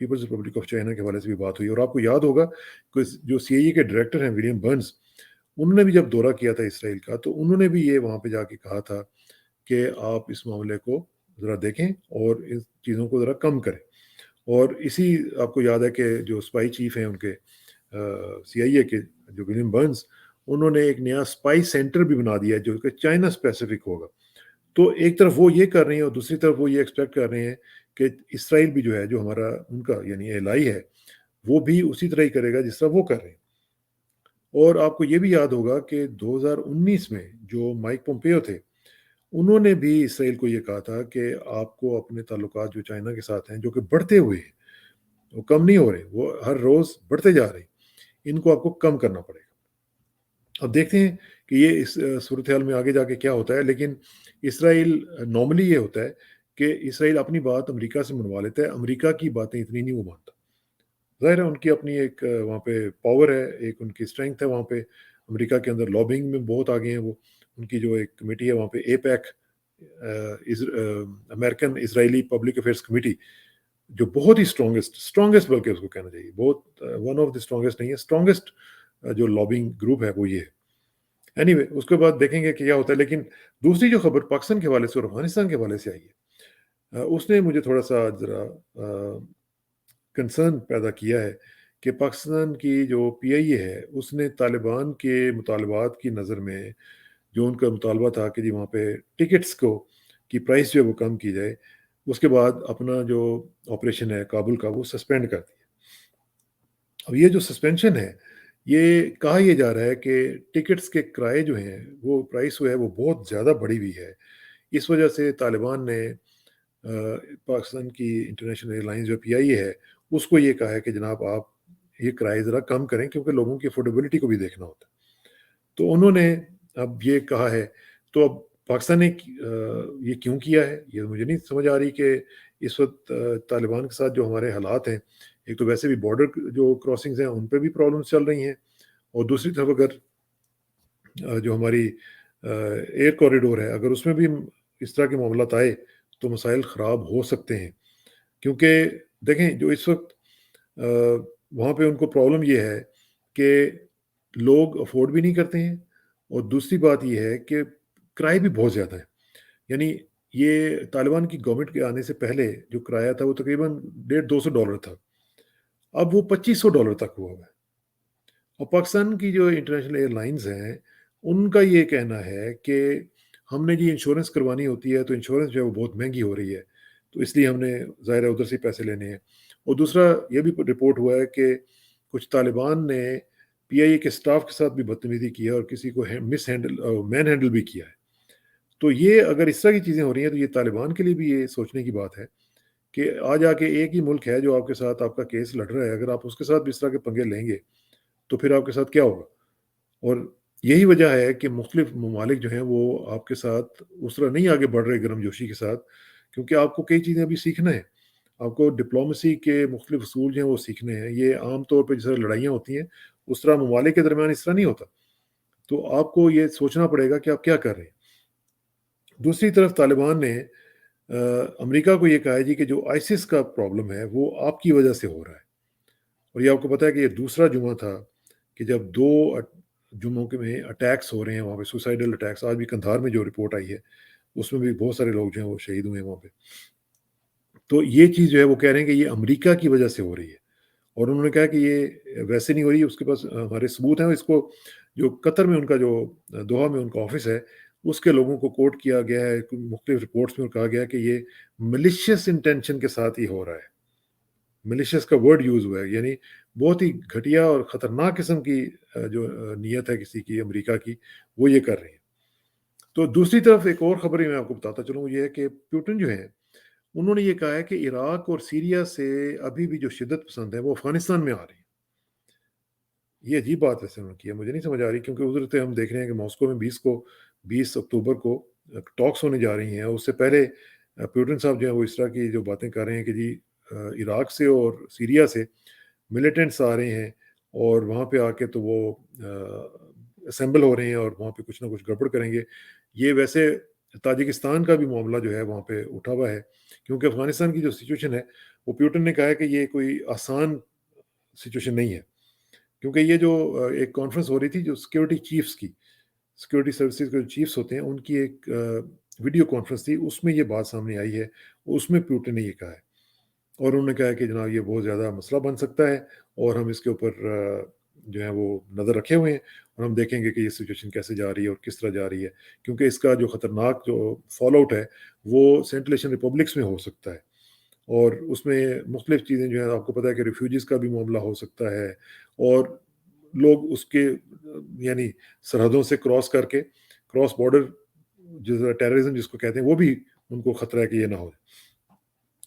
Peoples republic of China کے حوالے سے بھی بات ہوئی. اور آپ کو یاد ہوگا کہ جو CIA کے ڈائریکٹر ہیں ولیم برنز، انہوں نے بھی جب دورہ کیا تھا اسرائیل کا، تو انہوں نے بھی یہ وہاں پہ جا کے کہا تھا کہ آپ اس معاملے کو ذرا دیکھیں اور ان چیزوں کو ذرا کم کریں. اور اسی آپ کو یاد ہے کہ جو اسپائی چیف ہیں ان کے CIA کے، جو ولیم برنز، انہوں نے ایک نیا اسپائی سینٹر بھی بنا دیا ہے جو کہ چائنا اسپیسیفک ہوگا. تو ایک طرف وہ یہ کر رہے ہیں اور دوسری طرف وہ یہ ایکسپیکٹ کر رہے ہیں کہ اسرائیل بھی جو ہے، جو ہمارا ان کا یعنی ایلائی ہے، وہ بھی اسی طرح ہی کرے گا جس طرح وہ کر رہے ہیں. اور آپ کو یہ بھی یاد ہوگا کہ 2019 میں جو مائک پومپیو تھے، انہوں نے بھی اسرائیل کو یہ کہا تھا کہ آپ کو اپنے تعلقات جو چائنا کے ساتھ ہیں، جو کہ بڑھتے ہوئے ہیں، وہ کم نہیں ہو رہے، وہ ہر روز بڑھتے جا رہے ہیں، ان کو آپ کو کم کرنا پڑے گا. اب دیکھتے ہیں کہ یہ اس صورتحال میں آگے جا کے کیا ہوتا ہے. لیکن اسرائیل نارملی یہ ہوتا ہے کہ اسرائیل اپنی بات امریکہ سے منوا لیتا ہے، امریکہ کی باتیں اتنی نہیں وہ مانتا. ظاہر ہے ان کی اپنی ایک وہاں پہ پاور ہے، ایک ان کی اسٹرینگتھ ہے وہاں پہ. امریکہ کے اندر لابنگ میں بہت آگے ہیں وہ. ان کی جو ایک کمیٹی ہے وہاں پہ، اے پیک، امریکن اسرائیلی پبلک افیئرس کمیٹی، جو بہت ہی اسٹرانگسٹ بلکہ اس کو کہنا چاہیے، بہت ون آف دی اسٹرانگسٹ نہیں ہے، اسٹرانگسٹ جو لابنگ گروپ ہے وہ یہ ہے. اینی وے اس کے بعد دیکھیں گے کہ کیا ہوتا ہے. لیکن دوسری جو خبر پاکستان کے حوالے سے اور افغانستان کے حوالے سے آئی ہے، اس نے مجھے تھوڑا سا ذرا کنسرن پیدا کیا ہے کہ پاکستان کی جو PIA ہے، اس نے طالبان کے مطالبات کی نظر میں، جو ان کا مطالبہ تھا کہ جی وہاں پہ ٹکٹس کو کی پرائس جو ہے وہ کم کی جائے، اس کے بعد اپنا جو آپریشن ہے کابل کا، وہ سسپینڈ کر دیا. اب یہ جو سسپینشن ہے، یہ کہا یہ جا رہا ہے کہ ٹکٹس کے کرائے جو ہیں، وہ پرائس جو ہے وہ بہت زیادہ بڑھی ہوئی ہے. اس وجہ سے طالبان نے پاکستان کی انٹرنیشنل ایئر لائنز جو PIA ہے، اس کو یہ کہا ہے کہ جناب آپ یہ کرائے ذرا کم کریں، کیونکہ لوگوں کی افورڈیبلٹی کو بھی دیکھنا ہوتا ہے. تو انہوں نے اب یہ کہا ہے. تو اب پاکستان نے یہ کیوں کیا ہے، یہ مجھے نہیں سمجھ آ رہی کہ اس وقت طالبان کے ساتھ جو ہمارے حالات ہیں، ایک تو ویسے بھی بارڈر جو کراسنگز ہیں ان پہ بھی پرابلمس چل رہی ہیں، اور دوسری طرف اگر جو ہماری ایئر کوریڈور ہے، اگر اس میں بھی اس طرح کے معاملات آئے تو مسائل خراب ہو سکتے ہیں. کیونکہ دیکھیں جو اس وقت وہاں پہ ان کو پرابلم یہ ہے کہ لوگ افورڈ بھی نہیں کرتے ہیں، اور دوسری بات یہ ہے کہ کرائے بھی بہت زیادہ ہے. یعنی یہ طالبان کی گورنمنٹ کے آنے سے پہلے جو کرایہ تھا وہ تقریباً $150 تھا، اب وہ $2500 تک ہوا ہے. اور پاکستان کی جو انٹرنیشنل ایئر لائنز ہیں، ان کا یہ کہنا ہے کہ ہم نے جی انشورنس کروانی ہوتی ہے تو انشورنس جو ہے وہ بہت مہنگی ہو رہی ہے، تو اس لیے ہم نے ظاہر ہے ادھر سے پیسے لینے ہیں. اور دوسرا یہ بھی رپورٹ ہوا ہے کہ کچھ طالبان نے PIA کے سٹاف کے ساتھ بھی بدتمیزی کی ہے اور کسی کو مین ہینڈل بھی کیا ہے. تو یہ اگر اس طرح کی چیزیں ہو رہی ہیں تو یہ طالبان کے لیے بھی یہ سوچنے کی بات ہے کہ آج آ کے ایک ہی ملک ہے جو آپ کے ساتھ آپ کا کیس لڑ رہا ہے، اگر آپ اس کے ساتھ بھی اس طرح کے پنگے لیں گے تو پھر آپ کے ساتھ کیا ہوگا. اور یہی وجہ ہے کہ مختلف ممالک جو ہیں وہ آپ کے ساتھ اس طرح نہیں آگے بڑھ رہے گرم جوشی کے ساتھ، کیونکہ آپ کو کئی چیزیں ابھی سیکھنا ہے. آپ کو ڈپلومسی کے مختلف اصول جو ہیں وہ سیکھنے ہیں. یہ عام طور پہ جس طرح لڑائیاں ہوتی ہیں اس طرح ممالک کے درمیان اس طرح نہیں ہوتا. تو آپ کو یہ سوچنا پڑے گا کہ آپ کیا کر رہے ہیں. دوسری طرف طالبان نے امریکہ کو یہ کہا ہے جی کہ جو ISIS کا پرابلم ہے وہ آپ کی وجہ سے ہو رہا ہے. اور یہ آپ کو پتہ ہے کہ یہ دوسرا جمعہ تھا کہ جب 2 جمعوں کے میں اٹیکس ہو رہے ہیں وہاں پہ، سوسائڈل اٹیکس. آج بھی قندھار میں جو رپورٹ آئی ہے اس میں بھی بہت سارے لوگ جو ہیں وہ شہید ہوئے ہیں وہاں پہ. تو یہ چیز جو ہے وہ کہہ رہے ہیں کہ یہ امریکہ کی وجہ سے ہو رہی ہے. اور انہوں نے کہا کہ یہ ویسے نہیں ہو رہی، اس کے پاس ہمارے ثبوت ہیں. اس کو جو قطر میں ان کا جو دوحہ میں ان کا آفس ہے، اس کے لوگوں کو کوٹ کیا گیا ہے مختلف رپورٹس میں، کہا گیا کہ یہ ملیشیس انٹینشن کے ساتھ ہی ہو رہا ہے. ملیشیس کا ورڈ یوز ہوا ہے، یعنی بہت ہی گھٹیا اور خطرناک قسم کی جو نیت ہے کسی کی امریکہ کی، وہ یہ کر رہے ہیں. تو دوسری طرف ایک اور خبر ہی میں آپ کو بتاتا چلوں، یہ ہے کہ پیوٹن جو ہے انہوں نے یہ کہا ہے کہ عراق اور سیریا سے ابھی بھی جو شدت پسند ہے وہ افغانستان میں آ رہی ہے. یہ عجیب بات ویسے انہوں نے کی ہے، مجھے نہیں سمجھ آ رہی، کیونکہ ادھر سے ہم دیکھ رہے ہیں کہ ماسکو میں 20 اکتوبر کو ٹاکس ہونے جا رہی ہیں. اس سے پہلے پیوٹن صاحب جو ہیں وہ اس طرح کی جو باتیں کر رہے ہیں کہ جی عراق سے اور سیریا سے ملیٹنٹس آ رہے ہیں اور وہاں پہ آ کے تو وہ اسمبل ہو رہے ہیں اور وہاں پہ کچھ نہ کچھ گڑبڑ کریں گے. یہ ویسے تاجکستان کا بھی معاملہ جو ہے وہاں پہ اٹھا ہوا ہے، کیونکہ افغانستان کی جو سچویشن ہے وہ پیوٹن نے کہا ہے کہ یہ کوئی آسان سچویشن نہیں ہے، کیونکہ یہ جو ایک کانفرنس ہو رہی تھی جو سیکورٹی چیفز کی، سیکورٹی سروسز کے جو چیفز ہوتے ہیں ان کی ایک ویڈیو کانفرنس تھی، اس میں یہ بات سامنے آئی ہے، اس میں پیوٹن نے یہ کہا ہے، اور انہوں نے کہا ہے کہ جناب یہ بہت زیادہ مسئلہ بن سکتا ہے، اور ہم اس کے اوپر جو ہے وہ نظر رکھے ہوئے ہیں، اور ہم دیکھیں گے کہ یہ سچویشن کیسے جا رہی ہے اور کس طرح جا رہی ہے، کیونکہ اس کا جو خطرناک جو فال آؤٹ ہے وہ سینٹرل ایشین ریپبلکس میں ہو سکتا ہے، اور اس میں مختلف چیزیں جو ہیں آپ کو پتہ ہے کہ ریفیوجیز کا بھی معاملہ ہو سکتا ہے، اور لوگ اس کے یعنی سرحدوں سے کراس کر کے کراس بارڈر ٹیررزم جس کو کہتے ہیں وہ بھی ان کو خطرہ ہے کہ یہ نہ ہو۔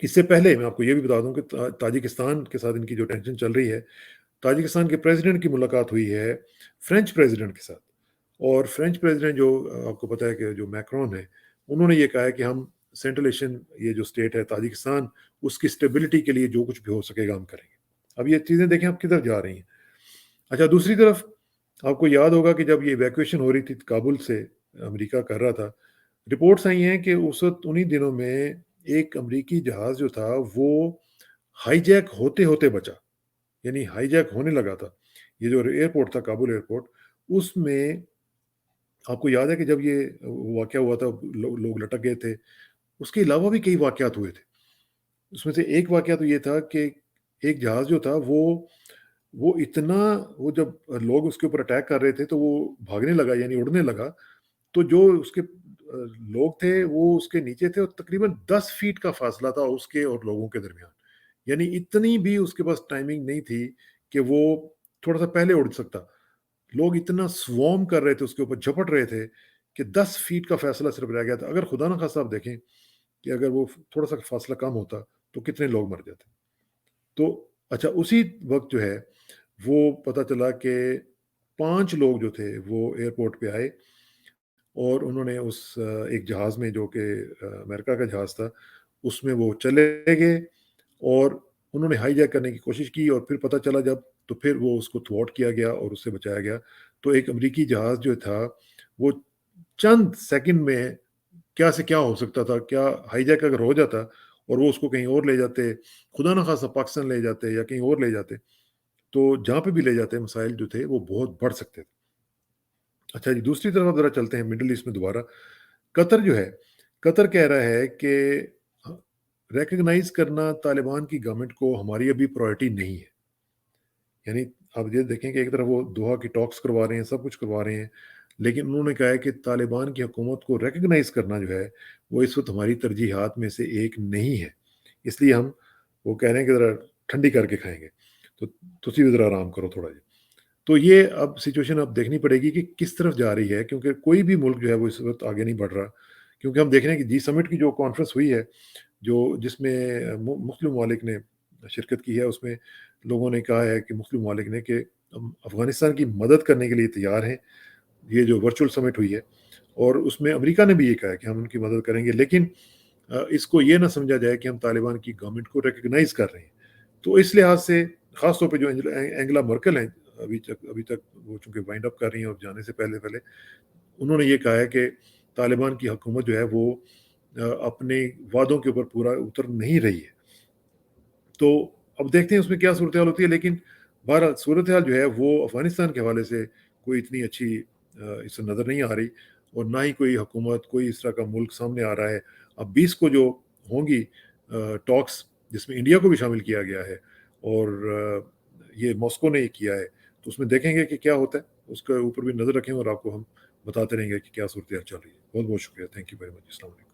اس سے پہلے میں آپ کو یہ بھی بتا دوں کہ تاجکستان کے ساتھ ان کی جو ٹینشن چل رہی ہے، تاجکستان کے پریزیڈنٹ کی ملاقات ہوئی ہے فرینچ پریزیڈنٹ کے ساتھ، اور فرینچ پریزیڈنٹ جو آپ کو پتہ ہے کہ جو میکرون ہے، انہوں نے یہ کہا ہے کہ ہم سینٹرل ایشین یہ جو اسٹیٹ ہے تاجکستان، اس کی اسٹیبلٹی کے لیے جو کچھ بھی ہو سکے گا ہم کریں گے۔ اب یہ چیزیں دیکھیں اب کدھر جا رہی ہیں۔ اچھا، دوسری طرف آپ کو یاد ہوگا کہ جب یہ ایویکویشن ہو رہی تھی کابل سے، امریکہ کر رہا تھا، رپورٹس آئی ہیں کہ اس وقت انہی دنوں میں ایک امریکی جہاز جو تھا وہ ہائی جیک ہوتے ہوتے بچا، یعنی ہائی جیک ہونے لگا تھا۔ یہ جو ایئرپورٹ تھا کابل ایئرپورٹ، اس میں آپ کو یاد ہے کہ جب یہ واقعہ ہوا تھا لوگ لٹک گئے تھے، اس کے علاوہ بھی کئی واقعات ہوئے تھے۔ اس میں سے ایک واقعہ تو یہ تھا کہ ایک جہاز جو تھا وہ اتنا، وہ جب لوگ اس کے اوپر اٹیک کر رہے تھے تو وہ بھاگنے لگا، یعنی اڑنے لگا، تو جو اس کے لوگ تھے وہ اس کے نیچے تھے، اور تقریباً 10 فیٹ کا فاصلہ تھا اس کے اور لوگوں کے درمیان، یعنی اتنی بھی اس کے پاس ٹائمنگ نہیں تھی کہ وہ تھوڑا سا پہلے اڑ سکتا۔ لوگ اتنا سوارم کر رہے تھے، اس کے اوپر جھپٹ رہے تھے کہ 10 فیٹ کا فاصلہ صرف رہ گیا تھا۔ اگر خدا نہ خواستہ آپ دیکھیں کہ اگر وہ تھوڑا سا فاصلہ کم ہوتا تو کتنے لوگ مر جاتے۔ تو اچھا، اسی وقت جو ہے وہ پتہ چلا کہ 5 لوگ جو تھے وہ ایئرپورٹ پہ آئے، اور انہوں نے اس ایک جہاز میں جو کہ امریکہ کا جہاز تھا اس میں وہ چلے گئے، اور انہوں نے ہائی جیک کرنے کی کوشش کی، اور پھر پتہ چلا جب تو پھر وہ اس کو تھوارٹ کیا گیا اور اس سے بچایا گیا۔ تو ایک امریکی جہاز جو تھا وہ چند سیکنڈ میں کیا سے کیا ہو سکتا تھا، کیا ہائی جیک اگر ہو جاتا اور وہ اس کو کہیں اور لے جاتے، خدا نہ خواستہ پاکستان لے جاتے یا کہیں اور لے جاتے، تو جہاں پہ بھی لے جاتے مسائل جو تھے وہ بہت بڑھ سکتے تھے۔ اچھا جی، دوسری طرف اب ذرا چلتے ہیں مڈل ایسٹ میں دوبارہ۔ قطر جو ہے، قطر کہہ رہا ہے کہ ریکگنائز کرنا طالبان کی گورنمنٹ کو ہماری ابھی پرائرٹی نہیں ہے۔ یعنی آپ یہ دیکھیں کہ ایک طرف وہ دوحہ کی ٹاکس کروا رہے ہیں، سب کچھ کروا رہے ہیں، لیکن انہوں نے کہا ہے کہ طالبان کی حکومت کو ریکگنائز کرنا جو ہے وہ اس وقت ہماری ترجیحات میں سے ایک نہیں ہے، اس لیے ہم وہ کہہ رہے ہیں کہ ذرا ٹھنڈی کر کے کھائیں گے، تو تسی بھی ذرا آرام کرو تھوڑا جی۔ تو یہ اب سچویشن اب دیکھنی پڑے گی کہ کس طرف جا رہی ہے، کیونکہ کوئی بھی ملک جو ہے وہ اس وقت آگے نہیں بڑھ رہا، کیونکہ ہم دیکھ رہے ہیں کہ جی سمٹ کی جو کانفرنس ہوئی ہے، جس میں مختلف ممالک نے شرکت کی ہے، اس میں لوگوں نے کہا ہے کہ مختلف ممالک نے کہ ہم افغانستان کی مدد کرنے کے لیے تیار ہیں۔ یہ جو ورچوئل سمٹ ہوئی ہے، اور اس میں امریکہ نے بھی یہ کہا ہے کہ ہم ان کی مدد کریں گے، لیکن اس کو یہ نہ سمجھا جائے کہ ہم طالبان کی گورنمنٹ کو ریکگنائز کر رہے ہیں۔ تو اس لحاظ سے خاص طور پہ جو اینگلا مرکل ہیں، ابھی تک وہ چونکہ وائنڈ اپ کر رہی ہیں اور جانے سے پہلے انہوں نے یہ کہا ہے کہ طالبان کی حکومت جو ہے وہ اپنے وعدوں کے اوپر پورا اتر نہیں رہی ہے۔ تو اب دیکھتے ہیں اس میں کیا صورتحال ہوتی ہے، لیکن بہرحال صورتحال جو ہے وہ افغانستان کے حوالے سے کوئی اتنی اچھی اس سے نظر نہیں آ رہی، اور نہ ہی کوئی حکومت، کوئی اس طرح کا ملک سامنے آ رہا ہے۔ اب 20 کو جو ہوں گی ٹاکس، جس میں انڈیا کو بھی شامل کیا گیا ہے، اور یہ ماسکو نے یہ کیا ہے، تو اس میں دیکھیں گے کہ کیا ہوتا ہے، اس کے اوپر بھی نظر رکھیں، اور آپ کو ہم بتاتے رہیں گے کہ کیا صورتحال چل رہی ہے۔ بہت بہت شکریہ، تھینک یو ویری مچ، السلام علیکم۔